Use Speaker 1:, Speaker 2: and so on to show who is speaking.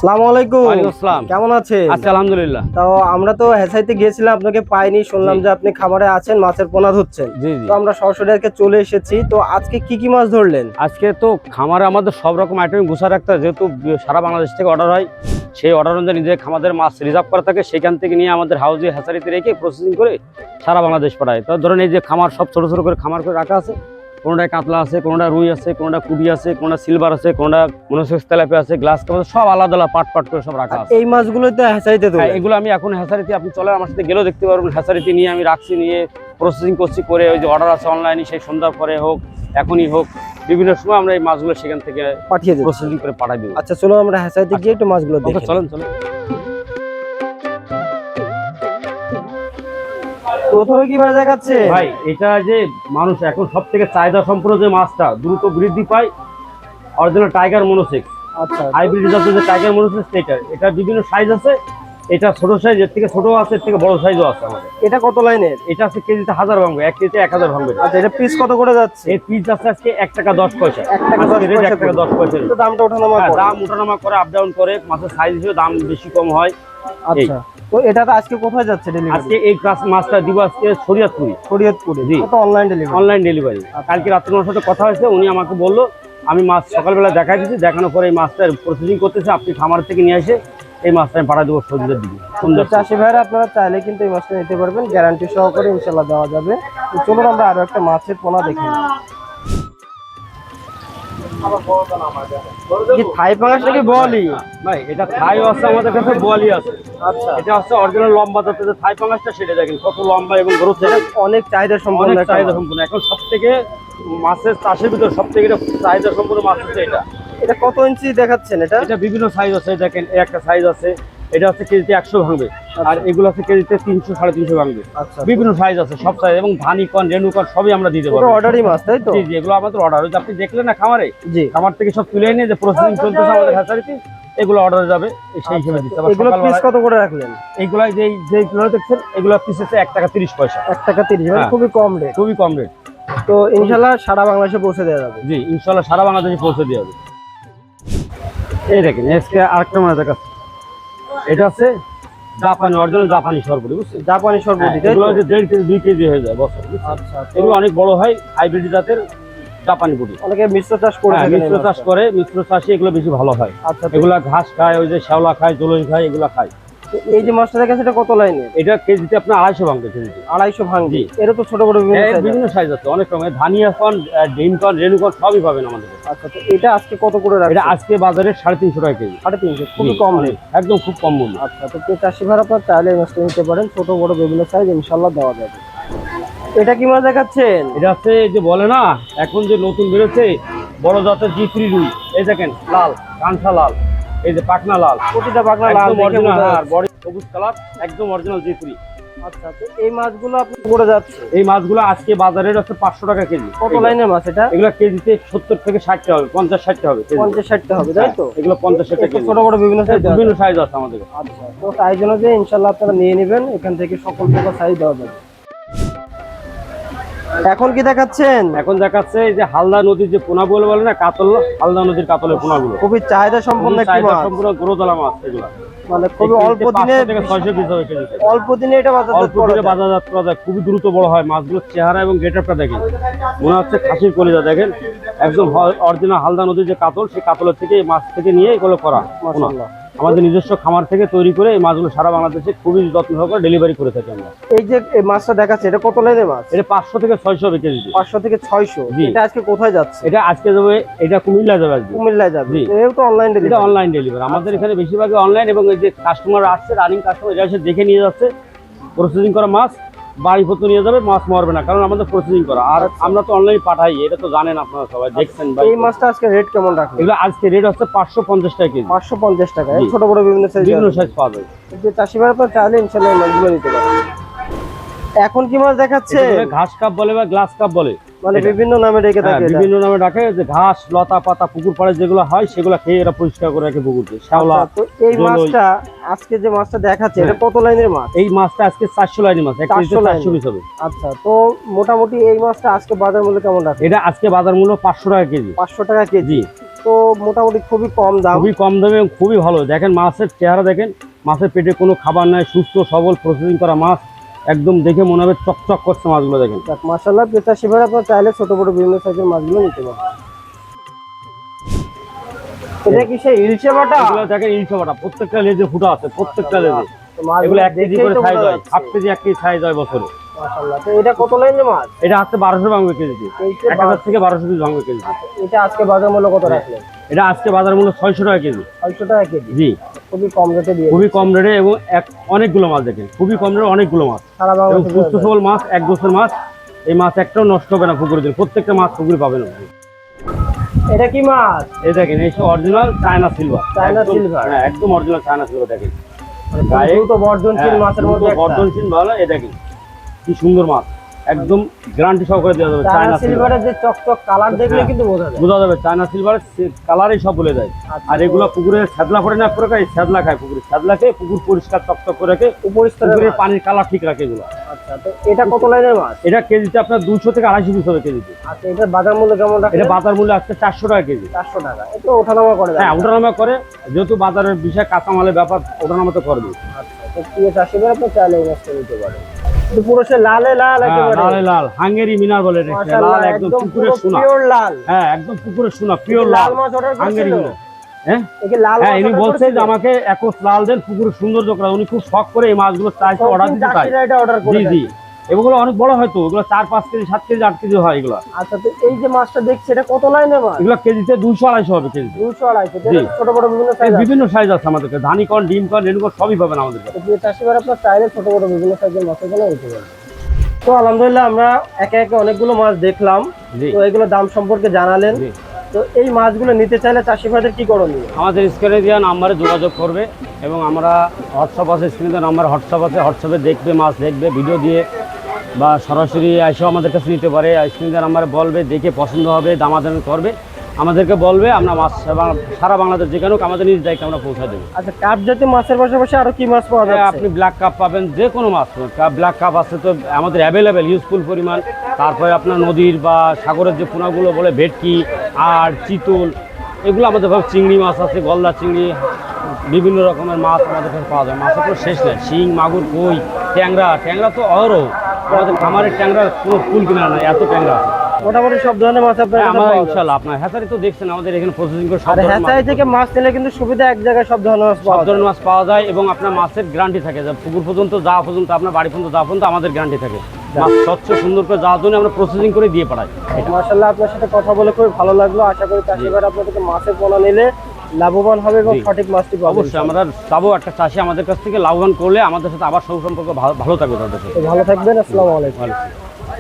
Speaker 1: আসসালামু আলাইকুম।
Speaker 2: ওয়ালাইকুম আসসালাম।
Speaker 1: কেমন আছেন?
Speaker 2: আচ্ছা, আলহামদুলিল্লাহ।
Speaker 1: তো আমরা তো হেসাইতে গিয়েছিলাম, আপনাকে পাইনি, শুনলাম যে আপনি খামারে আছেন, মাছের পোনা ধরছেন।
Speaker 2: জি জি।
Speaker 1: তো আমরা সরাসরি আজকে চলে এসেছি। তো আজকে কি কি মাছ ধরলেন?
Speaker 2: আজকে তো খামারে আমাদের সব রকম আইটেম গুছা রাখতে হয়, যেহেতু সারা বাংলাদেশ থেকে অর্ডার হয়। সেই অর্ডার অনুযায়ী নিজের খামাদের মাছ রিজার্ভ করা থাকে, সেখান থেকে নিয়ে আমাদের হাউজে হ্যাচারিতে রেখে প্রসেসিং করে সারা বাংলাদেশ পাঠায়। তো ধরেন এই যে খামার সব ছোটো ছোটো করে খামার করে রাখা আছে, কোনোটায় কাতলা আছে, কোনোটা রুই আছে, কোনোটা কুডি আছে, কোনোটা সিলভার আছে, কোনোটা মনোসেক্স তেলাপিয়া আছে, গ্লাস কাপ আছে, সব আলাদা আলাদা পাট পাট করে সব রাখা আছে।
Speaker 1: এই মাছগুলো তো হেসাইতে তো।
Speaker 2: হ্যাঁ, এগুলো আমি এখন হ্যাচারিতে আপনি চলে আমার সাথে গেলেও দেখতে পারবেন। হ্যাচারিতে নিয়ে আমি রাখছি, নিয়ে প্রসেসিং করছি, করে ওই যে অর্ডার আছে অনলাইনে, সেই সন্ধ্যার পরে হোক এখনই হোক, বিভিন্ন সময় আমরা এই মাছগুলো সেখান থেকে
Speaker 1: পাঠিয়ে দেব,
Speaker 2: প্রসেসিং করে পাঠাই দেবো।
Speaker 1: আচ্ছা চলো আমরা হেসাইতে গিয়ে একটু মাছগুলো দেখি।
Speaker 2: চলেন চলেন।
Speaker 1: প্রথমে কি মাছ দেখাচ্ছে
Speaker 2: ভাই, এটা যে মানুষ এখন সব থেকে চাহিদা সম্পূর্ণ যে মাছটা দ্রুত বৃদ্ধি পায়, অরিজিনাল টাইগার মনোসেক্স।
Speaker 1: আচ্ছা,
Speaker 2: হাইব্রিড জাতের যে টাইগার মনোসেক্স, এটা বিভিন্ন সাইজ আছে। এটা ছোট সাইজ, এর থেকে ছোট আছে, এর থেকে বড় সাইজও আছে আমাদের।
Speaker 1: এটা কত লাইনের?
Speaker 2: এটা আছে কেজিতে 1000 ভাঙবে, 1 কেজিতে 1000 ভাঙবে।
Speaker 1: আচ্ছা, এটা পিস কত করে যাচ্ছে?
Speaker 2: এই পিস আছে আজকে 1 টাকা 10 পয়সা।
Speaker 1: 1 টাকা 10
Speaker 2: আজকে
Speaker 1: পয়সা
Speaker 2: 1 টাকা 10 পয়সা।
Speaker 1: তো দামটা ওঠানামা করে?
Speaker 2: দাম ওঠানামা করে, আপ ডাউন করে, মাছের সাইজ হিসেবে দাম বেশি কম হয়।
Speaker 1: আচ্ছা, তো এটা তো আজকে কোথায় যাচ্ছে ডেলিভারি?
Speaker 2: আজকে এই মাছটা দিব আজকে শরীয়তপুরে।
Speaker 1: শরীয়তপুরে?
Speaker 2: জি।
Speaker 1: কত অনলাইন ডেলিভারি?
Speaker 2: Online delivery. কালকে রাত্রে ওনার সাথে কথা হয়েছে, উনি আমাকে বললো আমি মাছ সকালবেলা দেখাই দিচ্ছি, দেখানোর পরে এই মাছটার প্রসেসিং করতেছে, আপনি খামার থেকে নিয়ে এসে এই মাছটা আমি পাঠা দেবো সন্ধ্যার দিকে।
Speaker 1: চাষি ভাইরা আপনারা চাইলে কিন্তু এই মাছটা নিতে পারবেন, গ্যারান্টি সহকারে ইনশাল্লাহ দেওয়া যাবে। তো চলুন আমরা আরো একটা মাছের পোনা দেখি। কি থাই পাঙাশ নাকি বোয়ালি?
Speaker 2: ভাই, এটা থাইও আছে আমাদের কাছে, বোয়ালি আছে।
Speaker 1: আচ্ছা,
Speaker 2: এটা হচ্ছে অরিজিনাল লম্বা জাতের যে থাই পাঙাশটা, সেটা দেখেন কত লম্বা এবং গ্রোথ
Speaker 1: অনেক চাহিদা সম্পন্ন
Speaker 2: অনেক
Speaker 1: একটা
Speaker 2: চাহিদা
Speaker 1: মাছ।
Speaker 2: সম্পূর্ণ। এখন সব থেকে মাছের চাষের ভিতর সব থেকে চাহিদা সম্পূর্ণ মাছ হচ্ছে এটা।
Speaker 1: এটা কত ইঞ্চি দেখাচ্ছেন? এটা
Speaker 2: এটা বিভিন্ন সাইজ আছে, দেখেন এই একটা সাইজ আছে, এটা হচ্ছে কেজিতে 100 ভাঙবে, আর এগুলো আছে কেজিতে 300 350 ভাঙবে।
Speaker 1: আচ্ছা,
Speaker 2: বিভিন্ন সাইজ আছে, সব সাইজ, এবং ধানি কন রেণু কন সবই আমরা দিতে
Speaker 1: এটা
Speaker 2: পারবো।
Speaker 1: অর্ডারই মাছ, তাই তো?
Speaker 2: জি জি, এগুলো আমাদের অর্ডার হয়েছে। আপনি দেখলেন না খামারে,
Speaker 1: জি।
Speaker 2: খামার থেকে সব তুলে এনে যে প্রসেসিং চলতেছে আমাদের হ্যাচারিতে, এগুলো অর্ডার যাবে, সেই হিসেবে দিতে হবে।
Speaker 1: এগুলো পিস কত করে রাখলেন?
Speaker 2: এইগুলো যেগুলো দেখছেন, এগুলো পিস হচ্ছে 1 টাকা 30 পয়সা।
Speaker 1: 1 টাকা 30, মানে
Speaker 2: হ্যাঁ।
Speaker 1: খুবই কম রেট।
Speaker 2: খুবই কম রেট।
Speaker 1: তো ইনশাল্লাহ সারা বাংলাদেশে পৌঁছে দেওয়া যাবে।
Speaker 2: জি, ইনশাল্লাহ সারা বাংলাদেশে পৌঁছে দেওয়া হবে। এই দেখেন আজকে আরেকটা মাছ দেখাচ্ছে, এটা হচ্ছে জাপানি, অরিজিনাল জাপানি সরপুরি, বুঝছেন?
Speaker 1: জাপানি সরপুরি, তাই তো?
Speaker 2: এগুলো হচ্ছে 1.5 কেজি 2 কেজি হয়ে যায় বছর, বুঝছেন?
Speaker 1: আচ্ছা,
Speaker 2: এগুলো অনেক বড় হয়, হাইব্রিড জাতের জাপানি পুঁটি।
Speaker 1: অনেকে মিশ্র চাষ করে
Speaker 2: হ্যাঁ,
Speaker 1: থাকেন এই
Speaker 2: মিশ্র চাষ
Speaker 1: মাছটা।
Speaker 2: করে, মিশ্র চাষে এগুলো বেশি ভালো হয়।
Speaker 1: আচ্ছা, তো
Speaker 2: এগুলা ঘাস খায়, ওই যে শ্যাওলা খায়, জলই খায়, এগুলা খায়।
Speaker 1: এই যে মাছটা দেখাচ্ছে এটা কত লাইনের?
Speaker 2: এটা কেজিতে আপনার 250 ভাঙবে কেজিতে।
Speaker 1: 250 ভাঙবে?
Speaker 2: জি।
Speaker 1: এর তো ছোট বড় বিভিন্ন
Speaker 2: এর
Speaker 1: size আছে।
Speaker 2: বিভিন্ন সাইজ আছে, অনেক রকমের, ধানিয়া কন, ডিম কন, রেণু কন সবই পাবেন আমাদের কাছে।
Speaker 1: আচ্ছা, তো এটা আজকে কত করে রাখছেন?
Speaker 2: এটা আজকে বাজারে 350 টাকা কেজি।
Speaker 1: 350, খুবই
Speaker 2: জি,
Speaker 1: কম
Speaker 2: অনেক,
Speaker 1: রেট।
Speaker 2: একদম খুব কম মূল্য।
Speaker 1: আচ্ছা, তো চাষি ভাড়া আপনার চাইলে এই মাছটা নিতে পারেন, ছোট বড় বিভিন্ন সাইজ ইনশাল্লাহ দেওয়া যাবে। এটা কি মাছ দেখাচ্ছেন?
Speaker 2: এটা হচ্ছে এই যে বলে না, এখন যে নতুন বেরোচ্ছে বড় জাতের জিত্রি রুই, এই দেখেন লাল, কাঁচা লাল, এই যে পাকনা লাল,
Speaker 1: প্রতিটা পাগলা লাল
Speaker 2: একদম
Speaker 1: দেখে
Speaker 2: অরিজিনাল,
Speaker 1: বোঝা
Speaker 2: আর
Speaker 1: যাচ্ছে।
Speaker 2: বডি সবুজ কালার, একদম অরিজিনাল জিত্রি।
Speaker 1: আচ্ছা, তো এই মাছগুলো আপনি করে যাচ্ছে
Speaker 2: এই মাছগুলো আজকে বাজারের হচ্ছে 500 টাকা কেজি।
Speaker 1: কত লাইনের মাছ? এটা
Speaker 2: এগুলো কেজিতে 70 থেকে 60 হবে, 50-60 হবে কেজি।
Speaker 1: 50-60 হবে, তাই তো?
Speaker 2: এগুলো 50-60
Speaker 1: একটু
Speaker 2: কেজি।
Speaker 1: ছোট বড় বিভিন্ন সাইজ
Speaker 2: বিভিন্ন সাইজ আছে আমাদের কাছে।
Speaker 1: আচ্ছা, তো তাই জন্য যে ইনশাল্লাহ আপনারা নিয়ে নেবেন, এখান থেকে সকল প্রকার সাইজ দেওয়া যাবে। এখন কি দেখাচ্ছেন?
Speaker 2: এখন দেখাচ্ছে এই যে হালদা নদীর যে পোনাগুলো বলে না, কাতল, হালদা নদীর কাতলের পোনাগুলো,
Speaker 1: খুবই চাহিদা সম্পন্ন একটি
Speaker 2: চাহিদা
Speaker 1: মাছ,
Speaker 2: সম্পূর্ণ গ্রোদলা মাছ। এগুলো
Speaker 1: মানে খুবই অল্প দিনে
Speaker 2: 500 থেকে 600 পিস হবে কেজিতে।
Speaker 1: অল্প দিনে এটা বাজারজাত
Speaker 2: অল্প
Speaker 1: করা
Speaker 2: দিনে
Speaker 1: যায়।
Speaker 2: বাজারজাত করা যায়, খুবই দ্রুত বড় হয়। মাছগুলোর চেহারা এবং গেটআপটা দেখেন, মনে হচ্ছে খাসির কলিজা। দেখেন একদম অরিজিনাল হালদা নদীর যে কাতল, সেই কাতলের থেকে এই মাছ থেকে নিয়ে এগুলো করা পোনা।
Speaker 1: মাশাআল্লাহ।
Speaker 2: আমাদের নিজস্ব খামার থেকে তৈরি করে এই মাছগুলো সারা বাংলাদেশে খুবই যত্ন সহকারে ডেলিভারি করে থাকি আমরা।
Speaker 1: এই যে এই মাছটা দেখাচ্ছে এটা কত লাইনের মাছ?
Speaker 2: এটা 500 থেকে 600 হবে কেজিতে।
Speaker 1: 500 থেকে 600।
Speaker 2: জি।
Speaker 1: এটা আজকে কোথায় যাচ্ছে?
Speaker 2: এটা আজকে যাবে, এটা কুমিল্লা যাবে আজকে।
Speaker 1: কুমিল্লায় যাবে?
Speaker 2: জি।
Speaker 1: এও তো অনলাইন
Speaker 2: এটা
Speaker 1: ডেলিভারি।
Speaker 2: অনলাইন ডেলিভারি আমাদের এখানে বেশিরভাগই অনলাইন, এবং এই যে কাস্টমার আসছে, রানিং কাস্টমার, এরা এসে দেখে নিয়ে যাচ্ছে, প্রসেসিং করা মাছ বাড়ি পর্যন্ত নিয়ে যাবে, মাছ মরবে না, কারণ আমাদের প্রসেসিং করা। আর আমরা তো অনলাইন পাঠাই, এটা তো জানেন আপনারা সবাই, দেখছেন ভাই।
Speaker 1: এই মাছটা আজকে রেট কেমন রাখলেন?
Speaker 2: এগুলো আজকে রেট হচ্ছে 550 টাকা কেজি।
Speaker 1: 550 টাকা।
Speaker 2: জি।
Speaker 1: ছোট বড় বিভিন্ন সাইজ
Speaker 2: বিভিন্ন সাইজ পাওয়া যায়।
Speaker 1: যে চাষি ভাই আপনার চাইলে ইনশাআল্লাহ এই মাছগুলো নিতে পারেন। এখন কি মাছ দেখাচ্ছে?
Speaker 2: এগুলো ঘাস কাপ বলে বা গ্লাস কাপ বলে,
Speaker 1: মানে
Speaker 2: এটা।
Speaker 1: বিভিন্ন নামে ডেকে
Speaker 2: হ্যাঁ,
Speaker 1: থাকে এটা।
Speaker 2: বিভিন্ন নামে ডাকে। যে ঘাস, লতা পাতা, পুকুর পাড়ে যেগুলো হয় সেগুলো খেয়ে এরা পরিষ্কার করে রাখে পুকুরকে। শ্যাওলা,
Speaker 1: আচ্ছা, তো এই
Speaker 2: জলই।
Speaker 1: মাছটা আজকে যে মাছটা দেখাচ্ছে এটা কত লাইনের মাছ?
Speaker 2: এই মাছটা আজকে 400 লাইনের মাছ,
Speaker 1: 400
Speaker 2: 400 পিস হবে।
Speaker 1: আচ্ছা, তো মোটামুটি এই মাছটা আজকে বাজার মূল্য কেমন রাখছে?
Speaker 2: এটা আজকে বাজার মূল্য 500 টাকা কেজি।
Speaker 1: 500 টাকা কেজি।
Speaker 2: জি।
Speaker 1: তো মোটামুটি খুবই কম দাম।
Speaker 2: খুবই কম দামে এবং খুবই ভালো। দেখেন মাছের চেহারা দেখেন, মাছের পেটে কোনো খাবার নাই, সুস্থ সবল প্রসেসিং করা মাছ, একদম দেখে মনে হবে চকচক করছে মাছগুলো দেখেন।
Speaker 1: মাশাআল্লাহ, প্রিয় চাষি ভাই আপনারা চাইলে ছোট বড় বিভিন্ন সাইজের মাছগুলো নিতে পারবেন। এটা কি সেই ইলশে বাটা?
Speaker 2: এগুলো দেখেন ইলশে বাটা, প্রত্যেকটা লেজে ফুটা আছে, প্রত্যেকটা লেজে।
Speaker 1: তো মাছগুলো
Speaker 2: এগুলো 1 কেজি
Speaker 1: দেখেই
Speaker 2: করে
Speaker 1: তো
Speaker 2: সাইজ
Speaker 1: বোঝা
Speaker 2: হয়,
Speaker 1: যাচ্ছে।
Speaker 2: 8 কেজি 1 কেজি সাইজ হয় বছরে।
Speaker 1: মাশাআল্লাহ, তো এটা কত লাইনের মাছ?
Speaker 2: এটা হচ্ছে 1200 ভাঙবে কেজিতে, 1000 থেকে 1200 পিস ভাঙবে কেজিতে।
Speaker 1: এটা আজকে বাজার মূল্য কত রাখলেন?
Speaker 2: এটা আজকে বাজার মূল্য 600 টাকা কেজি।
Speaker 1: 600 টাকা কেজি।
Speaker 2: জি,
Speaker 1: খুবই কম রেটে দিয়ে
Speaker 2: খুবই কম রেটে এবং অনেকগুলো মাছ দেখেন, খুবই কম রেটে অনেকগুলো মাছ
Speaker 1: সারা
Speaker 2: এবং
Speaker 1: বাংলাদেশে
Speaker 2: সুস্থ সবল মাছ, এক গোছের মাছ। এই মাছ একটাও নষ্ট হবে না পুকুরে দিন, প্রত্যেকটা মাছ পুকুরে পাবেন আপনি।
Speaker 1: এটা কি মাছ?
Speaker 2: এই দেখেন, এই সব original China silver.
Speaker 1: China silver?
Speaker 2: হ্যাঁ, একদম অরিজিনাল চায়না সিলভার দেখেন।
Speaker 1: মানে
Speaker 2: গায়ে-
Speaker 1: দ্রুত বর্ধনশীল মাছের মধ্যে একটা।
Speaker 2: বর্ধনশীল ভালো, এই দেখেন কি সুন্দর মাছ, একদম গ্যারান্টি সহকারে দেওয়া যাবে।
Speaker 1: চায়না
Speaker 2: চায়না সিলভার
Speaker 1: সিলভারের যে চকচক কালার দেখলে
Speaker 2: হ্যাঁ।
Speaker 1: কিন্তু বোঝা যায়।
Speaker 2: বোঝা যাবে চায়না সিলভারের কালারই সব বলে যায়।
Speaker 1: আচ্ছা,
Speaker 2: আর এগুলো পুকুরে স্যাদলা করে না, করে খায় স্যাদলা খায়, পুকুরে স্যাদলা খেয়ে পুকুর পরিষ্কার চকচক করে রাখে,
Speaker 1: উপরিস্তরের
Speaker 2: পুকুরের
Speaker 1: মাছ।
Speaker 2: পানির কালার ঠিক রাখে এগুলো।
Speaker 1: আচ্ছা, তো এটা কত লাইনের মাছ?
Speaker 2: এটা কেজিতে আপনার 200 থেকে 250 পিস হবে কেজিতে।
Speaker 1: আচ্ছা, এটার বাজার মূল্য কেমন
Speaker 2: এটা
Speaker 1: রাখলেন?
Speaker 2: বাজার মূল্য আসছে 400 টাকা কেজি।
Speaker 1: 400 টাকা। এটা ওঠানামা করে
Speaker 2: হ্যাঁ,
Speaker 1: দাম।
Speaker 2: ওঠানামা করে, যেহেতু বাজারের বিষয় কাঁচামালের ব্যাপার, ওঠানামা তো করবে।
Speaker 1: আচ্ছা, তো প্রিয় চাষি ভাই আপনি চাইলে এই মাছটা নিতে পারেন। কিন্তু পুরো সে লালে লাল
Speaker 2: হ্যাঁ,
Speaker 1: একেবারে।
Speaker 2: লালে লাল হাঙ্গেরি মিনার বলে এটাকে,
Speaker 1: মাশাআল্লাহ,
Speaker 2: লাল একদম পুকুরের
Speaker 1: পুরো
Speaker 2: সোনা।
Speaker 1: পিওর লাল।
Speaker 2: হ্যাঁ, একদম পুকুরের সোনা, পিওর
Speaker 1: লাল
Speaker 2: লাল
Speaker 1: মাছ অর্ডার
Speaker 2: হাঙ্গেরি
Speaker 1: করেছিল?
Speaker 2: মিনার। হ্যাঁ
Speaker 1: একে লাল
Speaker 2: হ্যাঁ,
Speaker 1: মাছ
Speaker 2: ইনি
Speaker 1: order
Speaker 2: বলছে
Speaker 1: করেছিল?
Speaker 2: যে আমাকে একশ লাল দেন, পুকুরের সৌন্দর্য করা। উনি খুব শখ করে এই মাছগুলো চাইছে, অর্ডার
Speaker 1: শৌখিন
Speaker 2: দিতে চাই।
Speaker 1: চাষিরা এটা অর্ডার করে
Speaker 2: জি জি, এগুলো অনেক বড় হয়তো, এগুলো 4-5 কেজি 7 কেজি 8 কেজি হয় এগুলো।
Speaker 1: আচ্ছা, তো এই যে মাছটা দেখছি এটা কত লাইনের মাছ?
Speaker 2: এগুলো কেজিতে 200-250 হবে কেজিতে।
Speaker 1: 200 250।
Speaker 2: জি।
Speaker 1: ছোট বড় বিভিন্ন
Speaker 2: এই
Speaker 1: সাইজ আছে।
Speaker 2: বিভিন্ন সাইজ আছে আমাদের কাছে, ধানি কন, ডিম কন, রেণু কন সবই পাবেন আমাদের কাছে।
Speaker 1: তো প্রিয় চাষি ভাই আপনার চাইলে ছোট বড় বিভিন্ন সাইজের মাছগুলো নিতে পারেন। তো আলহামদুলিল্লাহ আমরা একে একে অনেকগুলো মাছ দেখলাম।
Speaker 2: জি
Speaker 1: তো এগুলো দাম সম্পর্কে জানালেন।
Speaker 2: জি।
Speaker 1: তো এই মাছগুলো নিতে চাইলে চাষি ভাইদের কি করণীয়?
Speaker 2: আমাদের স্ক্রিনে দেওয়া নাম্বারে যোগাযোগ করবে এবং আমরা হোয়াটসঅ্যাপ আছে, স্ক্রিনে দেওয়া নাম্বার হোয়াটসঅ্যাপ আছে, হোয়াটসঅ্যাপে দেখবে, মাছ দেখবে ভিডিও দিয়ে, বা সরাসরি এসেও আমাদের কাছে নিতে পারে। স্ক্রিনে দেওয়া নাম্বারে বলবে, দেখে পছন্দ হবে দামাদামি করবে, আমাদেরকে বলবে, আমরা মাছ সারা বাংলাদেশ যেখানে হোক আমাদের নিজ দায়িত্বে আমরা পৌঁছে দেবো।
Speaker 1: আচ্ছা, কাপ জাতীয় মাছের পাশাপাশি আরো কি মাছ পাওয়া যাচ্ছে?
Speaker 2: আপনি ব্ল্যাক কাপ পাবেন, যে কোনো মাছ ব্ল্যাক কাপ আছে তো আমাদের অ্যাভেলেবেল ইউজফুল পরিমাণ। তারপরে আপনার নদীর বা সাগরের যে পোনাগুলো বলে ভেটকি আর চিতল, এগুলো আমাদের ভাবে চিংড়ি মাছ আছে, গলদা চিংড়ি, বিভিন্ন রকমের মাছ আমাদের কাছে পাওয়া যায়। মাছের কোনো শেষ নেই, শিং, মাগুর, কই, ট্যাংরা তো অহরহ। আমাদের খামারের ট্যাংরার কোনো ফুল কিনা নাই, এত ট্যাংরা আছে।
Speaker 1: মোটামুটি সব ধরনের মাছ আপনার কাছে
Speaker 2: আমরা
Speaker 1: পাওয়া যায়।
Speaker 2: ইনশাল্লাহ, আপনার হ্যাচারি তো দেখছেন আমাদের এখানে প্রসেসিং করে সব
Speaker 1: আর
Speaker 2: ধরনের
Speaker 1: হ্যাচারি থেকে মাছ নিলে কিন্তু সুবিধা এক জায়গায় সব ধরনের মাছ
Speaker 2: সব
Speaker 1: পাওয়া যায়।
Speaker 2: ধরনের মাছ পাওয়া যায় এবং আপনার মাছের গ্যারান্টি থাকে, যে পুকুর পর্যন্ত যাওয়া পর্যন্ত, আপনার বাড়ি পর্যন্ত যাওয়া পর্যন্ত আমাদের গ্যারান্টি থাকে। মাছ স্বচ্ছ সুন্দর করে যাওয়ার জন্য আমরা প্রসেসিং করে দিয়ে পাঠাই।
Speaker 1: মাশাআল্লাহ, আপনার সাথে কথা বলে খুবই ভালো লাগলো। আশা করি চাষি ভাইরা আপনাদেরকে মাছের পোনা নিলে লাভবান হবে এবং
Speaker 2: জি।
Speaker 1: সঠিক মাছটি পাবে।
Speaker 2: অবশ্যই আমরা চাবো একটা চাষি আমাদের কাছ থেকে লাভবান করলে আমাদের সাথে আবার সুসম্পর্ক ভালো থাকবে তাদের সাথে।
Speaker 1: তো ভালো থাকবেন। আসসালামু আলাইকুম।
Speaker 2: ভালো।